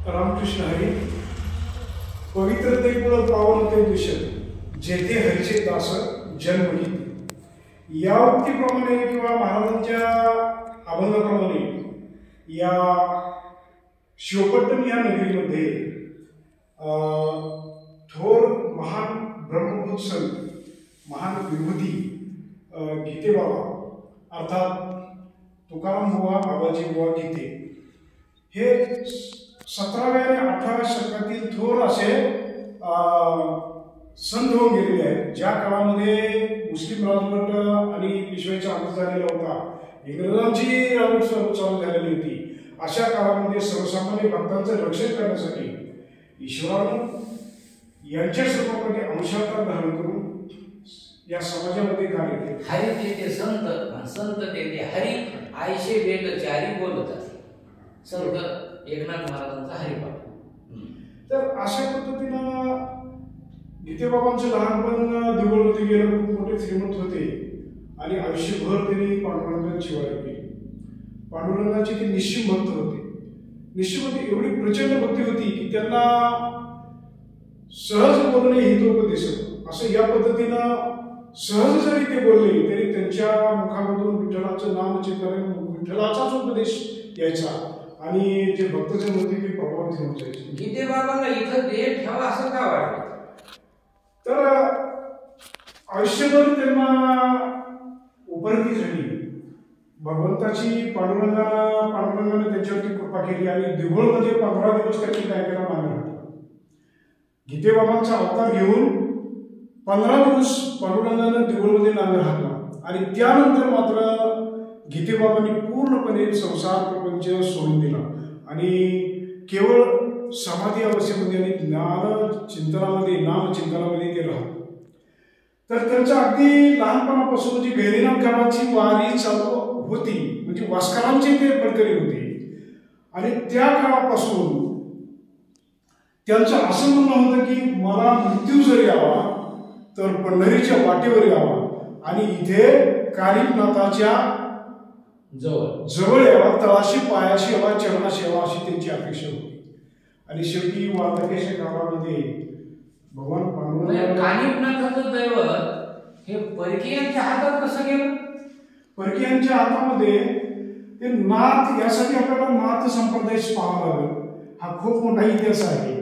रामकृष्ण हरी. पवित्रते कुळ पावनते दिशत जेथे हरीचे दास जन्म घेते. या उक्तीप्रमाणे किंवा महाराजांच्या अभंगाप्रमाणे या शिवपट्टण या नगरीमध्ये थोर महान ब्रह्मभूत संत महान विभूती गीते बाबा अर्थात तुकाराम बुवा आबाजी बुवा गीते हे 17व्या आणि 18व्या शतकातील थोर असे संत होऊन गेलेले आहेत. ज्या काळामध्ये मुस्लिम राजवट आणि पेशव्याचा अंत झालेला होता, इंग्रजांची राजवट चालू झालेली होती, अशा काळामध्ये सर्वसामान्य भक्तांचं रक्षण करण्यासाठी ईश्वरानं यांच्या स्वरूपामध्ये अंशावतार धारण करून या समाजामध्ये कार्य केले. हरी तेथे संत, संत तेथे हरी, आयशे वेद चारी बोलतात. संत एकनाथ महाराजांचा हरिपाठ. तर अशा पद्धतीनं गीतेबाबांचं लहानपण दिवळमध्ये गेलं. खूप मोठे श्रीमंत होते आणि आयुष्यभर त्यांनी पांडुरंगाची वारी केली. पांडुरंगाचे ते निश्चिम भक्त होते. निश्चिममध्ये एवढी प्रचंड भक्ती होती की त्यांना सहज बोलणे हितोपदेश असं या पद्धतीनं सहज जरी ते बोलले तरी त्यांच्या मुखामधून विठ्ठलाचं नाम चिंतन, विठ्ठलाचाच उपदेश यायचा आणि जे भक्तजन होते ते प्रभावित होऊन जायचे. गीते बाबांना इथं देह ठेवा असं का वाटलं? तर आयुष्यभर त्यांना उपरती झाली. भगवंताची पांडुरंगाने त्यांच्यावरती कृपा केली आणि दिघोळमध्ये 15 दिवस त्यांनी काय केला मागे घातला. गीतेबाबांचा अवतार घेऊन 15 दिवस पांडुरंगाने दिघोळमध्ये नांगर घातला आणि त्यानंतर मात्र गीतेबाबांनी पूर्णपणे संसार प्रपंच सोडून दिला आणि केवळ समाधी अवस्थेमध्ये आणि ज्ञान चिंतनामध्ये नामचिंतनामध्ये ते राहत. तर त्यांच्या अगदी लहानपणापासून जी गहिनीनाथ गावाची वारी चालू होती, म्हणजे वास्करांची ते फडकरी होती आणि त्या काळापासून त्यांचं असं म्हणणं होतं की मला मृत्यू जरी यावा तर पंढरीच्या वाटेवर यावा आणि इथे कालिकनाथाच्या जवळ यावा, तळाशी पायाशी यावा, चरणाशी यावा अशी त्यांची अपेक्षा होती. आणि शेवटी वार्धक्याच्या काळामध्ये भगवान पांडुरंग कालिकनाथाचं दैवत हे परकीयांच्या हातात कसं गेलं? परकीयांच्या हातामध्ये ते नाथ, यासाठी आपल्याला नाथ संप्रदाय पाहावा लागेल. हा खूप मोठा इतिहास आहे.